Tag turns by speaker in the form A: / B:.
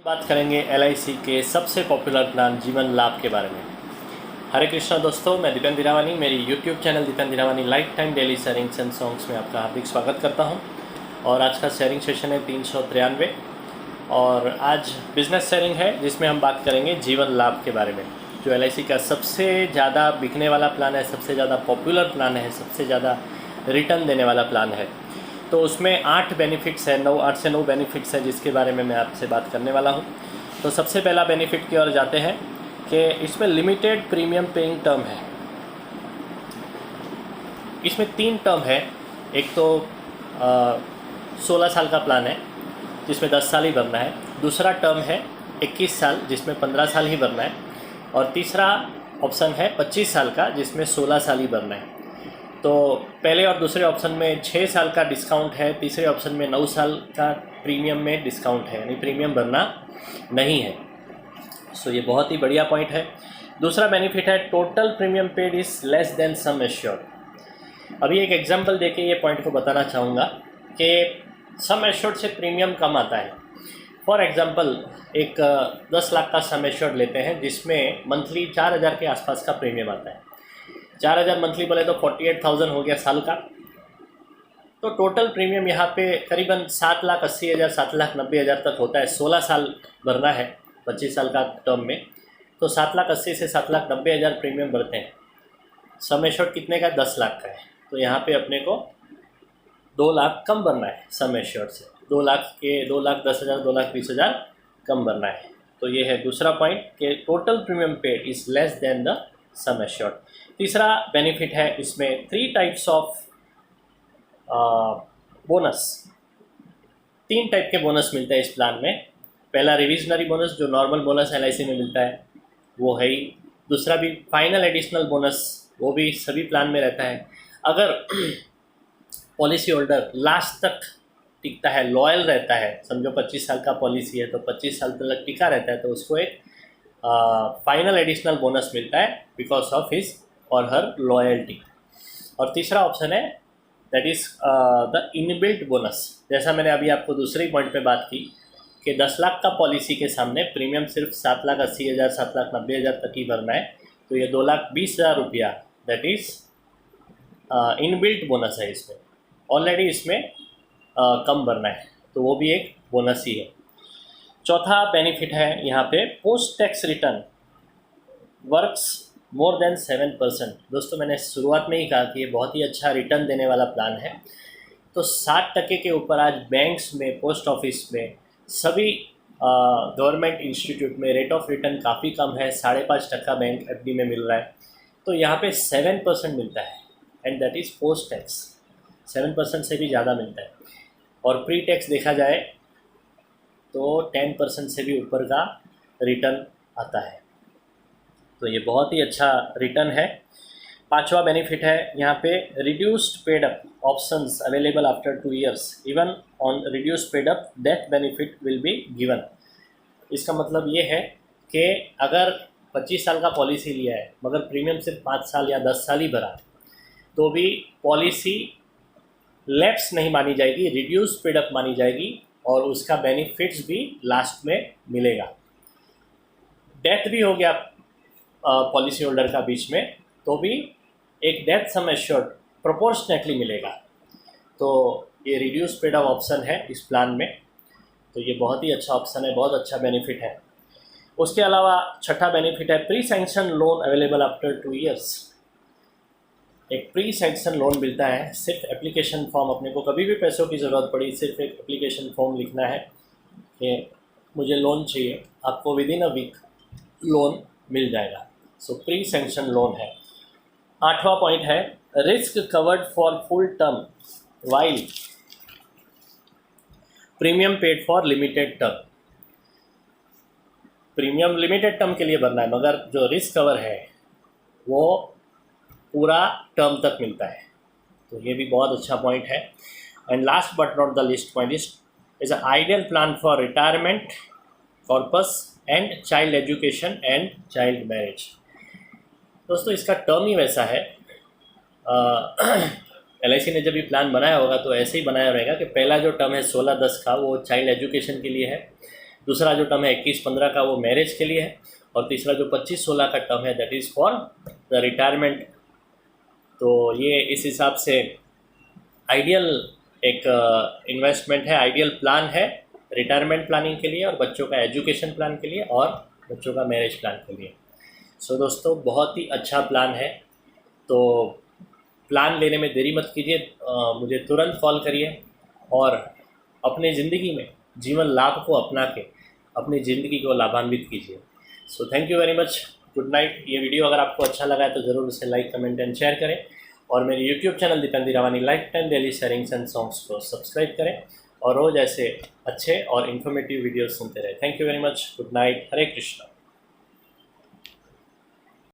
A: बात करेंगे LIC के सबसे पॉपुलर प्लान जीवन लाभ के बारे में। हरे कृष्णा दोस्तों, मैं दीपेंद्र धीरावानी मेरी YouTube channel Dipendra Dhirawani life time daily sharings and songs में आपका हार्दिक स्वागत करता हूं। और आज का शेयरिंग सेशन है 393 और आज बिजनेस शेयरिंग है जिसमें हम बात करेंगे जीवन लाभ के बारे में, जो LIC का सबसे ज़्यादा बिकने वाला प्लान है, सबसे ज़्यादा पॉपुलर प्लान है, सबसे ज़्यादा रिटर्न देने वाला प्लान है। तो उसमें 8 बेनिफिट्स है, 8 से 9 बेनिफिट्स है जिसके बारे में मैं आपसे बात करने वाला हूं। तो सबसे पहला बेनिफिट की ओर जाते हैं कि इसमें लिमिटेड प्रीमियम पेइंग टर्म है। इसमें 3 टर्म है। एक तो 16 साल का प्लान है जिसमें 10 साल ही भरना है। दूसरा टर्म है 21 साल जिसमें 15 साल ही भरना है। और तीसरा ऑप्शन है 25 साल का जिसमें 16 साल ही भरना है। तो पहले और दूसरे ऑप्शन में 6 साल का डिस्काउंट है, तीसरे ऑप्शन में 9 साल का प्रीमियम में डिस्काउंट है, यानी प्रीमियम भरना नहीं है। सो ये बहुत ही बढ़िया पॉइंट है। दूसरा बेनिफिट है total premium paid is less then sum assured. अभी एक एग्जांपल देके ये पॉइंट को बताना चाहूँगा कि सम एश्योर्ड से प्रीमियम कम आता है। फॉर एग्जांपल एक 10 लाख का सम एश्योर्ड लेते हैं जिसमें मंथली 4,000 के आसपास का प्रीमियम आता है। 4,000 मंथली बोले तो 48,000 हो गया साल का। तो टोटल प्रीमियम यहाँ पे करीबन 7,80,000 7,90,000 तक होता है। 16 साल भरना है 25 साल का टर्म में, तो 7,80,000 से 7,90,000 प्रीमियम भरते हैं। सम एश्योर्ड कितने का? 10 लाख का है। तो यहाँ पे अपने को 2 लाख कम भरना है सम एश्योर्ड से। 2,10,000 2,20,000 कम भरना है। तो ये है दूसरा पॉइंट कि total premium paid is less than the sum assured. तीसरा बेनिफिट है इसमें 3 टाइप्स ऑफ बोनस। 3 टाइप के बोनस मिलते हैं इस प्लान में। पहला रिविजनरी बोनस जो नॉर्मल बोनस LIC में मिलता है वो है ही। दूसरा भी फाइनल एडिशनल बोनस, वो भी सभी प्लान में रहता है। अगर पॉलिसी होल्डर लास्ट तक टिकता है, लॉयल रहता है, समझो 25 साल का पॉलिसी है तो 25 साल तक टिका रहता है, तो उसको एक फाइनल एडिशनल बोनस मिलता है बिकॉज ऑफ हिज और हर लॉयल्टी। और तीसरा ऑप्शन है that is the inbuilt bonus. जैसा मैंने अभी आपको दूसरी पॉइंट पे बात की कि 10 लाख का पॉलिसी के सामने प्रीमियम सिर्फ 7,80,000 7,90,000 तक ही भरना है, तो ये 2,20,000 रुपया दैट इज़ इनबिल्ट बोनस है। इसमें ऑलरेडी इसमें कम भरना है, तो वो भी एक बोनस ही है। चौथा बेनिफिट है यहाँ पे post tax return works more than 7%। दोस्तों मैंने शुरुआत में ही कहा कि ये बहुत ही अच्छा रिटर्न देने वाला प्लान है। तो 60% के ऊपर आज बैंक्स में, पोस्ट ऑफिस में, सभी गवर्नमेंट इंस्टीट्यूट में रेट ऑफ रिटर्न काफ़ी कम है। 5.5% बैंक FD में मिल रहा है, तो यहाँ पे 7% मिलता है and that is post tax. 7% से भी ज़्यादा मिलता है। और प्री टैक्स देखा जाए तो 10% से भी ऊपर का रिटर्न आता है। तो ये बहुत ही अच्छा रिटर्न है। पांचवा बेनिफिट है यहाँ पे reduced paid up options available after 2 years। Even on reduced paid up death benefit will be given. इसका मतलब ये है कि अगर 25 साल का पॉलिसी लिया है मगर प्रीमियम सिर्फ 5 साल या 10 साल ही भरा, तो भी पॉलिसी लैप्स नहीं मानी जाएगी, रिड्यूस्ड पेड अप मानी जाएगी और उसका बेनिफिट्स भी लास्ट में मिलेगा। डेथ भी हो गया पॉलिसी होल्डर का बीच में, तो भी एक डेथ सम एश्योर्ड प्रोपोर्शनेटली मिलेगा। तो ये रिड्यूस पेड अप ऑप्शन है इस प्लान में, तो ये बहुत ही अच्छा ऑप्शन है, बहुत अच्छा बेनिफिट है। उसके अलावा छठा बेनिफिट है pre sanction loan available after 2 years। एक प्री सैंक्शन लोन मिलता है। सिर्फ एप्लीकेशन फॉर्म, अपने को कभी भी पैसों की ज़रूरत पड़ी सिर्फ एक एप्लीकेशन फॉर्म लिखना है कि मुझे लोन चाहिए, आपको विदिन अ वीक लोन मिल जाएगा। सो प्री सैंक्शन लोन है। 8वां पॉइंट है risk covered for full term while premium paid for limited term. Premium limited term के लिए भरना है मगर जो रिस्क कवर है वो पूरा टर्म तक मिलता है, तो ये भी बहुत अच्छा पॉइंट है। And last but not the list point is a ideal plan for retirement corpus and child education and child marriage. दोस्तों इसका टर्म ही वैसा है। LIC ने जब ये प्लान बनाया होगा तो ऐसे ही बनाया रहेगा कि पहला जो टर्म है 16-10 का वो चाइल्ड एजुकेशन के लिए है, दूसरा जो टर्म है 21-15 का वो मैरिज के लिए है, और तीसरा जो 25-16 का टर्म है that is for the retirement. तो ये इस हिसाब से आइडियल एक इन्वेस्टमेंट है, आइडियल प्लान है रिटायरमेंट प्लानिंग के लिए और बच्चों का एजुकेशन प्लान के लिए और बच्चों का मैरिज प्लान के लिए। सो दोस्तों बहुत ही अच्छा प्लान है, तो प्लान लेने में देरी मत कीजिए, मुझे तुरंत कॉल करिए और अपने ज़िंदगी में जीवन लाभ को अपना के अपनी ज़िंदगी को लाभान्वित कीजिए। So thank you very much, good night. ये वीडियो अगर आपको अच्छा लगा है तो ज़रूर उसे लाइक, कमेंट एंड शेयर करें, और मेरे YouTube channel Dipendra Rawani life time daily sharings and songs को सब्सक्राइब करें और रोज़ ऐसे अच्छे और इन्फॉर्मेटिव वीडियोस सुनते रहें। Thank you very much, good night, Hare Krishna.